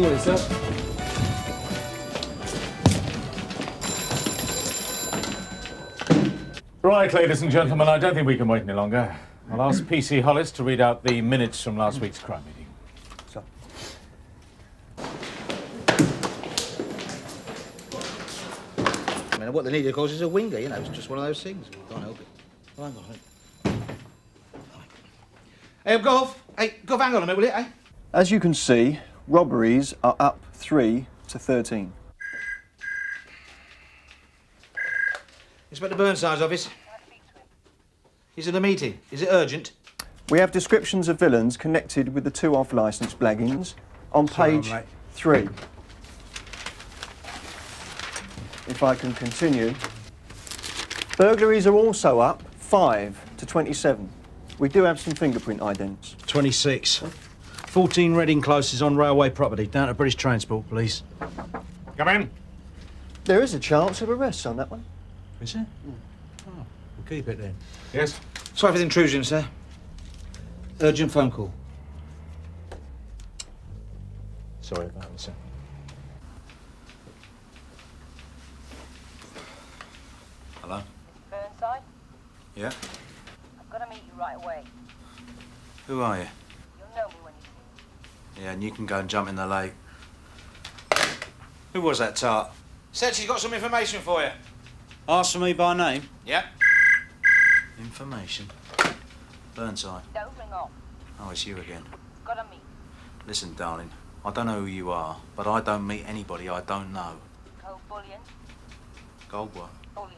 morning, sir. Right, ladies and gentlemen, I don't think we can wait any longer. I'll ask PC Hollis to read out the minutes from last week's crime meeting. So. I mean, what they need, of course, is a winger, you know. It's just one of those things. Can't help it. Oh, hang on. Hey, Golf. Hey, Golf, hang on a minute, will you, eh? As you can see, robberies are up 3 to 13. Inspector Burnside's office. He's in a meeting. Is it urgent? We have descriptions of villains connected with the 2 off-licence blaggings on page 3. If I can continue. Burglaries are also up 5 to 27. We do have some fingerprint idents. 26. 14 Reading closes on railway property. Down to British Transport, please. Come in. There is a chance of arrests on that one. Is there? Oh, we'll keep it then. Yes? Sorry for the intrusion, sir. Urgent phone call. Sorry about it, sir. Hello? Burnside? Yeah? I've got to meet you right away. Who are you? You'll know me when you see Yeah, and you can go and jump in the lake. Who was that tart? Said she's got some information for you. Ask for me by name. Yeah? Information? Burnside. me. Don't ring off. Oh, it's you again. Got to meet. Listen, darling, I don't know who you are, but I don't meet anybody I don't know. Cold bullion. Gold what? Bullion.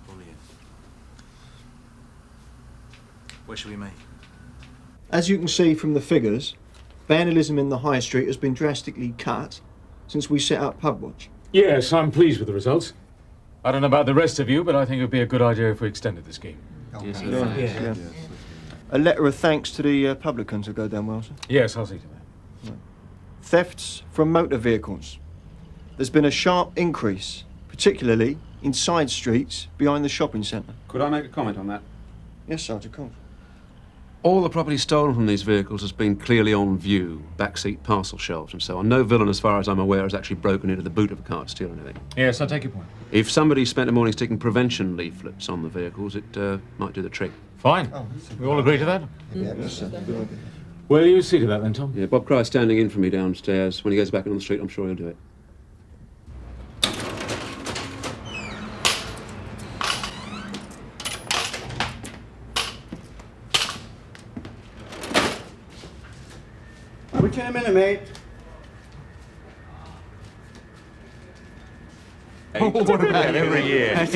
Bullion. Where should we meet? As you can see from the figures, vandalism in the High Street has been drastically cut since we set up Pub Watch. Yes, I'm pleased with the results. I don't know about the rest of you, but I think it would be a good idea if we extended the scheme. Yes, Yeah. A letter of thanks to the publicans will go down well, sir. Yes, I'll see to that. Thefts from motor vehicles. There's been a sharp increase, particularly in side streets behind the shopping centre. Could I make a comment on that? Yes, Sergeant Coles. All the property stolen from these vehicles has been clearly on view. Backseat parcel shelves and so on. No villain, as far as I'm aware, has actually broken into the boot of a car to steal anything. Yes, I take your point. If somebody spent a morning sticking prevention leaflets on the vehicles, it might do the trick. Fine. We all agree to that? Yeah, yes, sir. Good idea. Will you see to that then, Tom? Yeah, Bob Cry's standing in for me downstairs. When he goes back on the street, I'm sure he'll do it. Which in a minute, mate. What about every year?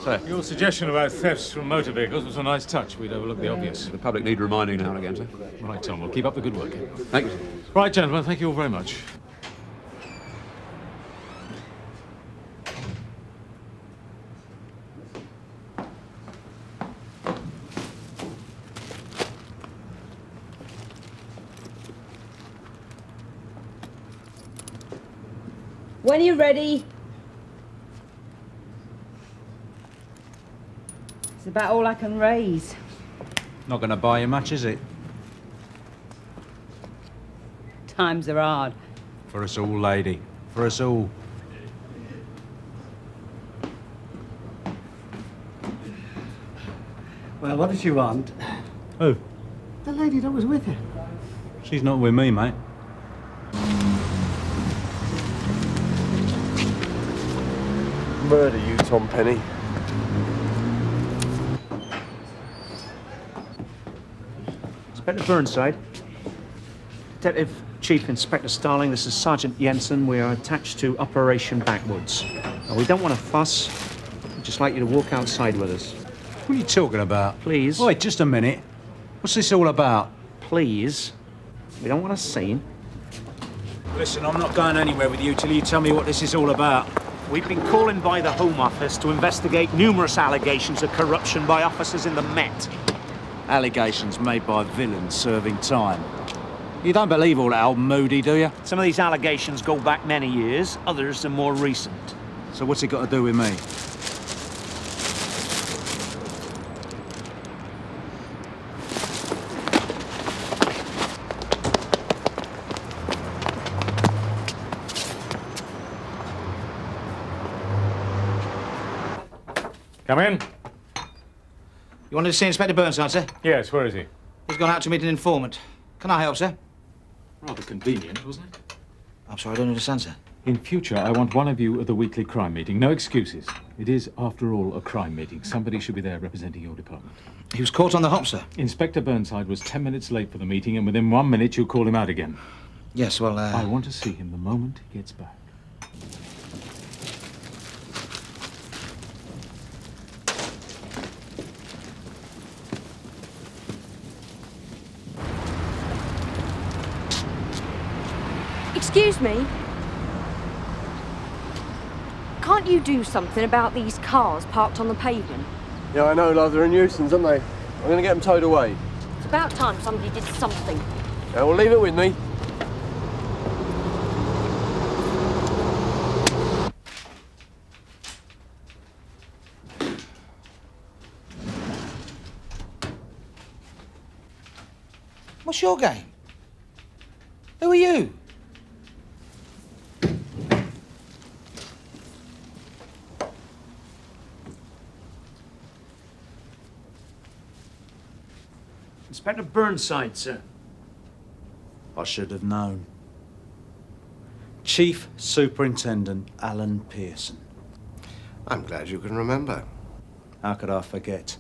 Sorry. Your suggestion about thefts from motor vehicles was a nice touch. We'd overlook the obvious. The public need reminding now and again, sir. Right, Tom, we'll keep up the good work. Thank you. Right, gentlemen, thank you all very much. When are you ready? It's about all I can raise. Not going to buy you much, is it? Times are hard. For us all, lady. For us all. Well, what does she want? Who? The lady that was with her. She's not with me, mate. Murder you, Tom Penny. Inspector Burnside. Detective Chief Inspector Starling, this is Sergeant Jensen. We are attached to Operation Backwoods. Now, we don't want to fuss. We'd just like you to walk outside with us. What are you talking about? Please. Wait, just a minute. What's this all about? Please. We don't want a scene. Listen, I'm not going anywhere with you till you tell me what this is all about. We've been called in by the Home Office to investigate numerous allegations of corruption by officers in the Met. Allegations made by villains serving time. You don't believe all that old moody, do you? Some of these allegations go back many years, others are more recent. So what's it got to do with me? Come in. You wanted to see Inspector Burnside, sir? Yes, where is he? He's gone out to meet an informant. Can I help, sir? Rather convenient, wasn't it? I'm sorry, I don't understand, sir. In future, I want one of you at the weekly crime meeting. No excuses. It is, after all, a crime meeting. Somebody should be there representing your department. He was caught on the hop, sir. Inspector Burnside was 10 minutes late for the meeting, and within 1 minute you call him out again. Yes, well, I want to see him the moment he gets back. Excuse me? Can't you do something about these cars parked on the pavement? Yeah, I know, love. They're a nuisance, aren't they? I'm going to get them towed away. It's about time somebody did something. Yeah, well, leave it with me. what's your game? Who are you? Inspector Burnside, sir. I should have known. Chief Superintendent Alan Pearson. I'm glad you can remember. How could I forget?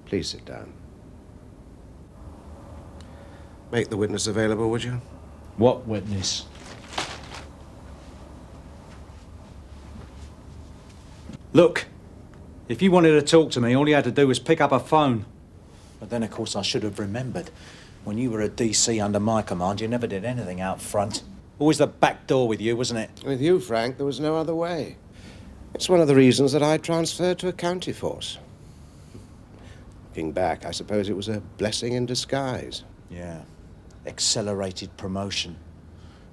Please sit down. Make the witness available, would you? What witness? Look, if you wanted to talk to me, all you had to do was pick up a phone. But then, of course, I should have remembered. When you were a DC under my command, you never did anything out front. Always the back door with you, wasn't it? With you, Frank, there was no other way. It's one of the reasons that I transferred to a county force. Looking back, I suppose it was a blessing in disguise. Yeah. Accelerated promotion.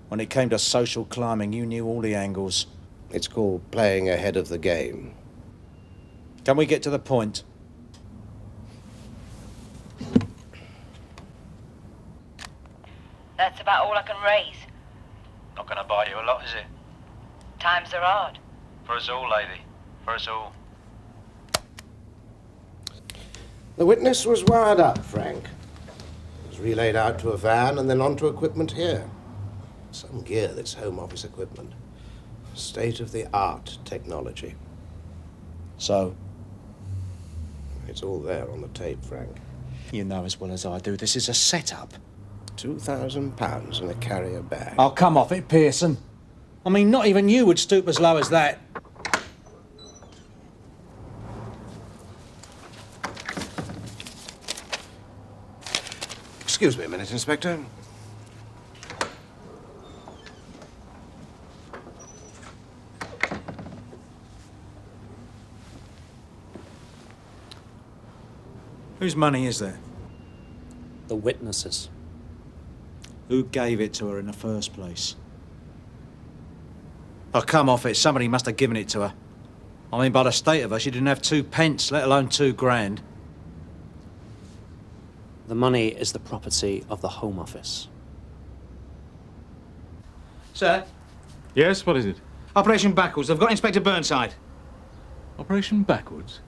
When it came to social climbing, you knew all the angles. It's called playing ahead of the game. Can we get to the point? That's about all I can raise. Not going to buy you a lot, is it? Times are hard. For us all, lady. For us all. The witness was wired up, Frank. Was relayed out to a van and then onto equipment here. Some gear that's Home Office equipment. State-of-the-art technology. So? It's all there on the tape, Frank. You know as well as I do, this is a setup. £2,000 in a carrier bag. Oh, come off it, Pearson. I mean, not even you would stoop as low as that. Excuse me a minute, Inspector. Whose money is that? The witnesses. Who gave it to her in the first place? Oh, come off it. Somebody must have given it to her. I mean, by the state of her, she didn't have 2 pence, let alone 2 grand. The money is the property of the Home Office. Sir? Yes, what is it? Operation Backwards. They've got Inspector Burnside. Operation Backwards?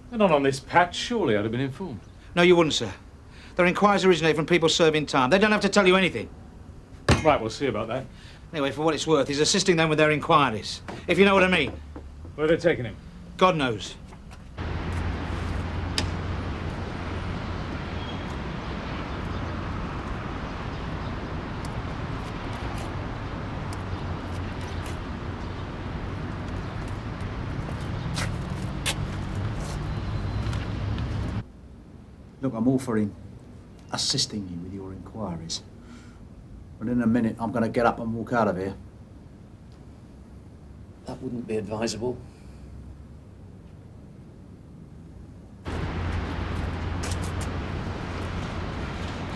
They're not on this patch, surely I'd have been informed. No, you wouldn't, sir. Their inquiries originate from people serving time. They don't have to tell you anything. Right, we'll see about that. Anyway, for what it's worth, he's assisting them with their inquiries. If you know what I mean. Where are they taking him? God knows. Look, I'm all for him assisting you with your inquiries. But in a minute, I'm going to get up and walk out of here. That wouldn't be advisable.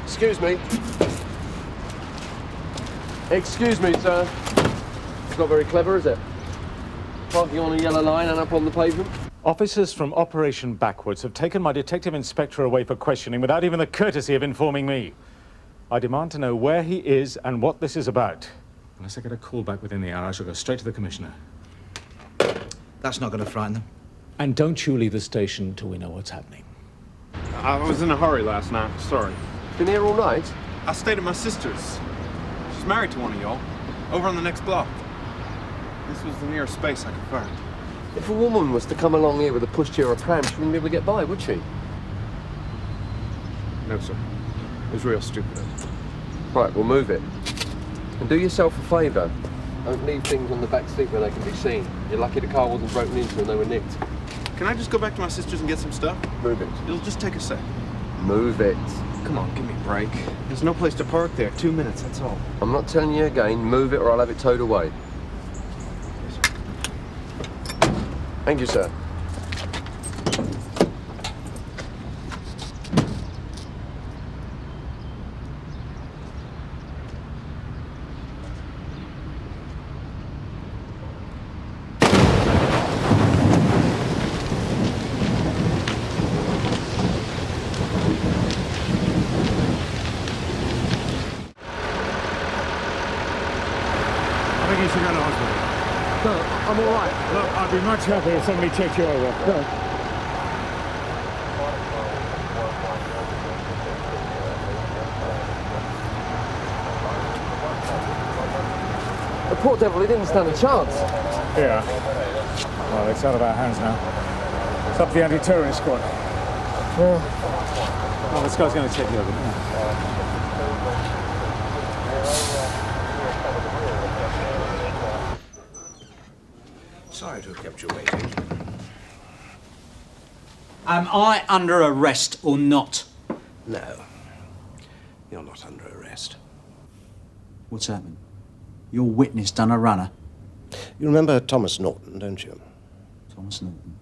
Excuse me. Excuse me, sir. It's not very clever, is it? Parking on a yellow line and up on the pavement. Officers from Operation Backwards have taken my detective inspector away for questioning without even the courtesy of informing me. I demand to know where he is and what this is about. Unless I get a call back within the hour, I shall go straight to the Commissioner. That's not going to frighten them. And don't you leave the station till we know what's happening. I was in a hurry last night. Sorry. Been here all night? I stayed at my sister's. She's married to one of y'all. Over on the next block. This was the nearest space I could find. If a woman was to come along here with a pushchair or pram, she wouldn't be able to get by, would she? No, sir. It was real stupid. Right, we'll move it. And do yourself a favour. Don't leave things on the back seat where they can be seen. You're lucky the car wasn't broken into and they were nicked. Can I just go back to my sister's and get some stuff? Move it. It'll just take a sec. Move it. Come on, give me a break. There's no place to park there. 2 minutes, that's all. I'm not telling you again, move it or I'll have it towed away. Thank you, sir. I think you should go to hospital. No, I'm all right. Look, I'd be much happier if somebody checked you over. No. The poor devil, he didn't stand a chance. Yeah. Well, it's out of our hands now. It's up to the anti-terrorist squad. Well, this guy's going to check you over. Sorry to have kept you waiting. Am I under arrest or not? No. You're not under arrest. What's happened? Your witness done a runner. You remember Thomas Norton, don't you? Thomas Norton?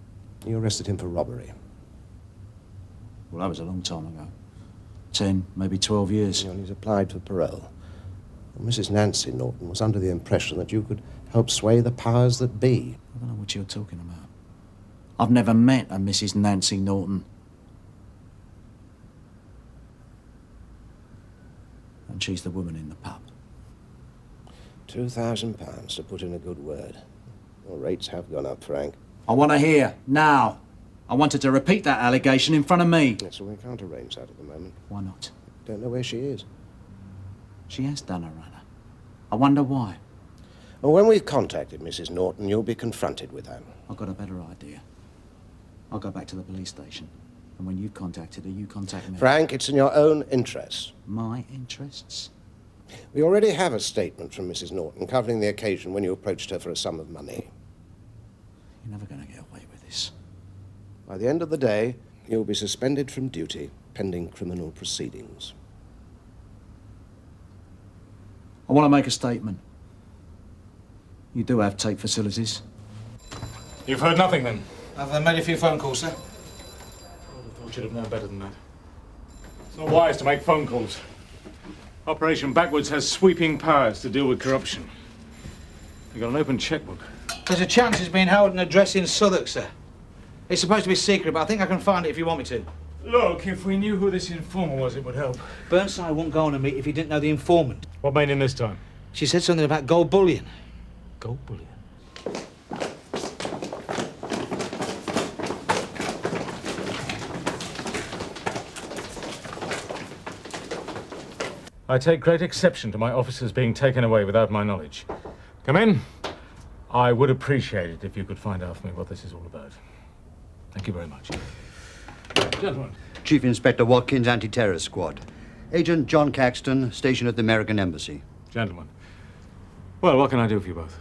You arrested him for robbery. Well, that was a long time ago. 10, maybe 12 years. And he's applied for parole. And Mrs. Nancy Norton was under the impression that you could help sway the powers that be. I don't know what you're talking about. I've never met a Mrs. Nancy Norton. And she's the woman in the pub. £2,000 to put in a good word. Well, rates have gone up, Frank. I want to hear, now. I wanted to repeat that allegation in front of me. Yes, well, we can't arrange that at the moment. Why not? Don't know where she is. She has done a runner. I wonder why. Well, when we've contacted Mrs. Norton, you'll be confronted with that. I've got a better idea. I'll go back to the police station. And when you've contacted her, you contact me. Frank, it's in your own interests. My interests? We already have a statement from Mrs. Norton covering the occasion when you approached her for a sum of money. You're never going to get away with this. By the end of the day, you'll be suspended from duty pending criminal proceedings. I want to make a statement. You do have tape facilities. You've heard nothing, then? I've made a few phone calls, sir. I would have thought you'd have known better than that. It's not wise to make phone calls. Operation Backwards has sweeping powers to deal with corruption. You've got an open checkbook. There's a chance it's being held in an address in Southwark, sir. It's supposed to be secret, but I think I can find it if you want me to. Look, if we knew who this informant was, it would help. Burnside wouldn't go on a meet if he didn't know the informant. What made him this time? She said something about gold bullion. Gold bullion? I take great exception to my officers being taken away without my knowledge. Come in. I would appreciate it if you could find out for me what this is all about. Thank you very much. Gentlemen. Chief Inspector Watkins, Anti-Terror Squad. Agent John Caxton, stationed at the American Embassy. Gentlemen. Well, what can I do for you both?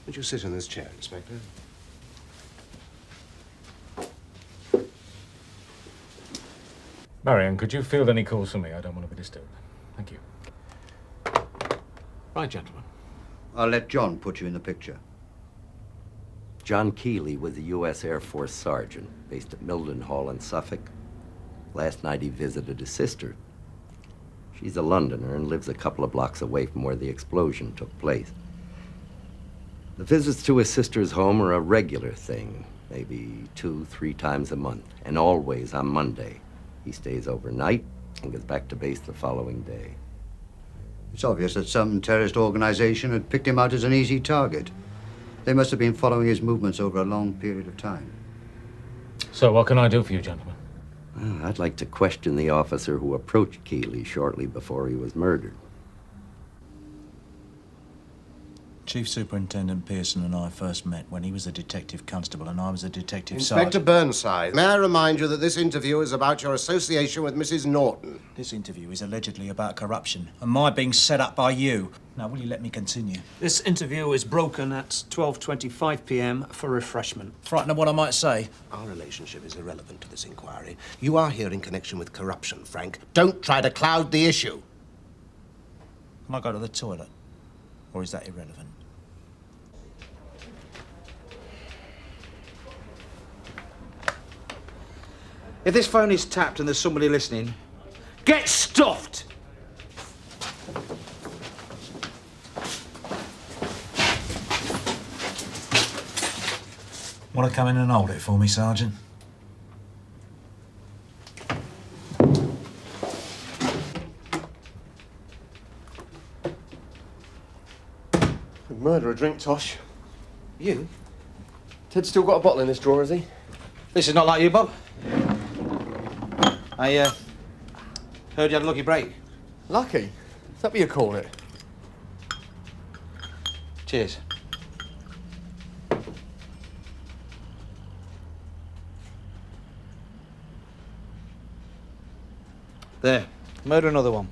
Would you sit in this chair, Inspector? Marion, could you field any calls for me? I don't want to be disturbed. Thank you. Right, gentlemen. I'll let John put you in the picture. John Keeley was a U.S. Air Force sergeant based at Mildenhall in Suffolk. Last night he visited his sister. She's a Londoner and lives a couple of blocks away from where the explosion took place. The visits to his sister's home are a regular thing, maybe 2-3 times a month, and always on Monday. He stays overnight and gets back to base the following day. It's obvious that some terrorist organization had picked him out as an easy target. They must have been following his movements over a long period of time. So, what can I do for you, gentlemen? Well, I'd like to question the officer who approached Keeley shortly before he was murdered. Chief Superintendent Pearson and I first met when he was a detective constable and I was a detective Inspector sergeant. Burnside, may I remind you that this interview is about your association with Mrs. Norton? This interview is allegedly about corruption and my being set up by you. Now, will you let me continue? This interview is broken at 12:25 p.m. for refreshment. Frightened of what I might say? Our relationship is irrelevant to this inquiry. You are here in connection with corruption, Frank. Don't try to cloud the issue. Can I go to the toilet? Or is that irrelevant? If this phone is tapped and there's somebody listening, get stuffed! Want to come in and hold it for me, Sergeant? Murder a drink, Tosh. You? Ted's still got a bottle in this drawer, has he? This is not like you, Bob. I heard you had a lucky break. Lucky? Is that what you call it? Cheers. There. Murder another one.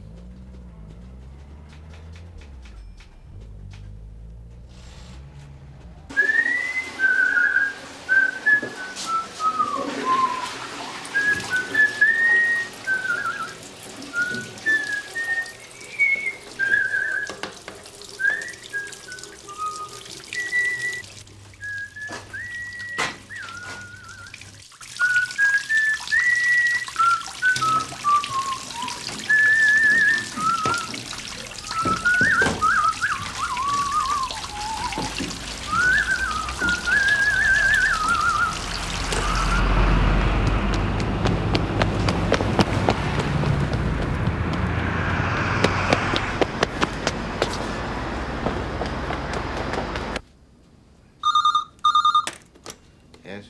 Yes?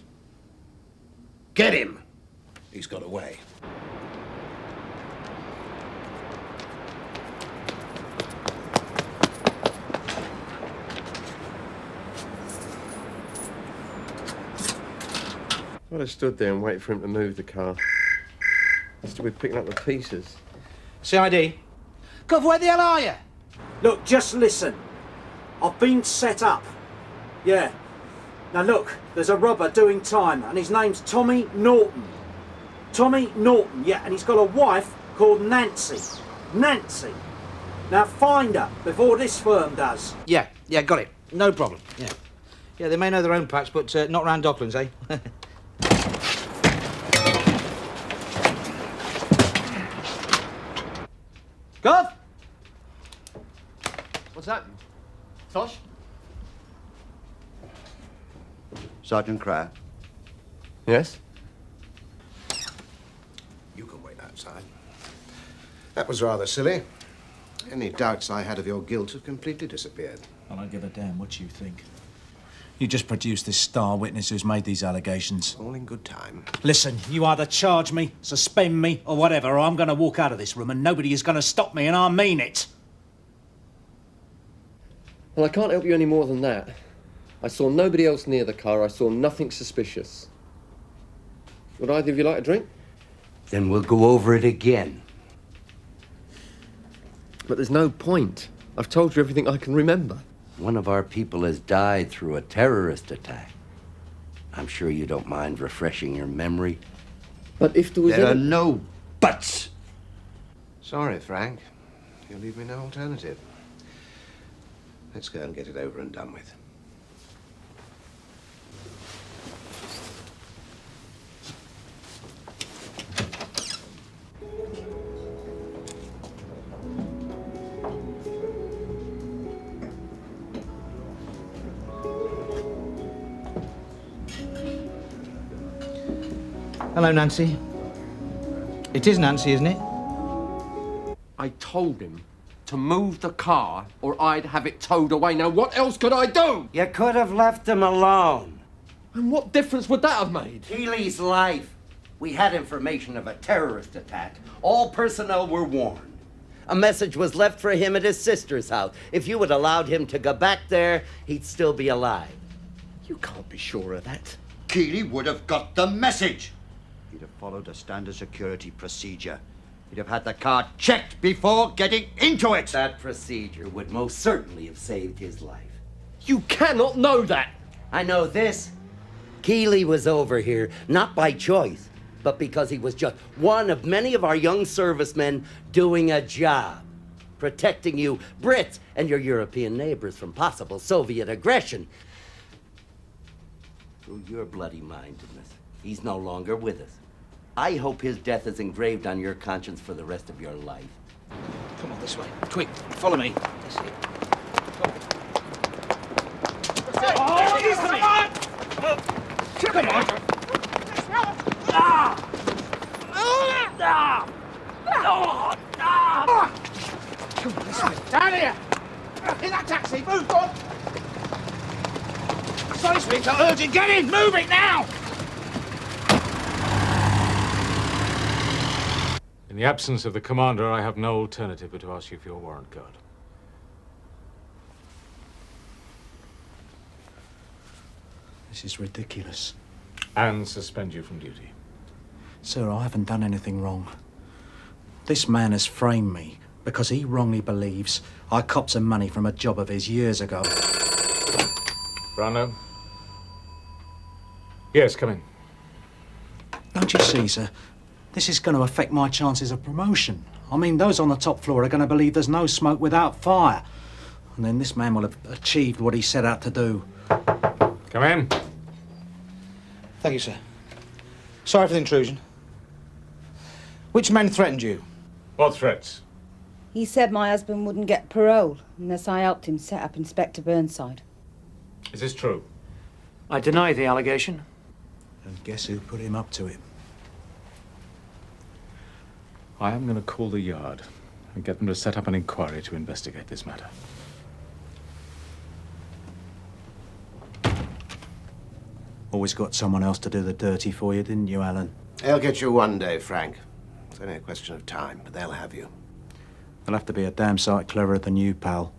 Get him! He's got away. I'd have stood there and waited for him to move the car. Still be picking up the pieces. CID. God, where the hell are you? Look, just listen. I've been set up. Yeah. Now look, there's a robber doing time, and his name's Tommy Norton. Tommy Norton, yeah, and he's got a wife called Nancy. Nancy. Now find her before this firm does. Yeah, got it. No problem. Yeah. Yeah, they may know their own patch, but not round Docklands, eh? Gov! What's that? Tosh? Sergeant Cryer. Yes? You can wait outside. That was rather silly. Any doubts I had of your guilt have completely disappeared. I don't give a damn what you think. You just produced this star witness who's made these allegations. All in good time. Listen, you either charge me, suspend me, or whatever, or I'm going to walk out of this room and nobody is going to stop me, and I mean it. Well, I can't help you any more than that. I saw nobody else near the car. I saw nothing suspicious. Would either of you like a drink? Then we'll go over it again. But there's no point. I've told you everything I can remember. One of our people has died through a terrorist attack. I'm sure you don't mind refreshing your memory. But if there was There are no buts. Sorry, Frank. You leave me no alternative. Let's go and get it over and done with. Hello, Nancy. It is Nancy, isn't it? I told him to move the car or I'd have it towed away. Now, what else could I do? You could have left him alone. And what difference would that have made? Keely's life. We had information of a terrorist attack. All personnel were warned. A message was left for him at his sister's house. If you had allowed him to go back there, he'd still be alive. You can't be sure of that. Keely would have got the message. He'd have followed a standard security procedure. He'd have had the car checked before getting into it. That procedure would most certainly have saved his life. You cannot know that. I know this. Keely was over here, not by choice, but because he was just one of many of our young servicemen doing a job. Protecting you, Brits, and your European neighbors from possible Soviet aggression. Through your bloody mindedness, he's no longer with us. I hope his death is engraved on your conscience for the rest of your life. Come on, this way. Quick, follow me. That's it. Oh, he's come on! Come on. Come on, this way. Down here! In that taxi, move on! Sorry, sweetheart, urgent. Get in! Move it now! In the absence of the commander, I have no alternative but to ask you for your warrant card. This is ridiculous. And suspend you from duty. Sir, I haven't done anything wrong. This man has framed me because he wrongly believes I copped some money from a job of his years ago. Brownlow? Yes, come in. Don't you see, sir? This is going to affect my chances of promotion. I mean, those on the top floor are going to believe there's no smoke without fire. And then this man will have achieved what he set out to do. Come in. Thank you, sir. Sorry for the intrusion. Which men threatened you? What threats? He said my husband wouldn't get parole unless I helped him set up Inspector Burnside. Is this true? I deny the allegation. And guess who put him up to it? I am going to call the Yard and get them to set up an inquiry to investigate this matter. Always got someone else to do the dirty for you, didn't you, Alan? They'll get you one day, Frank. It's only a question of time, but they'll have you. They'll have to be a damn sight cleverer than you, pal.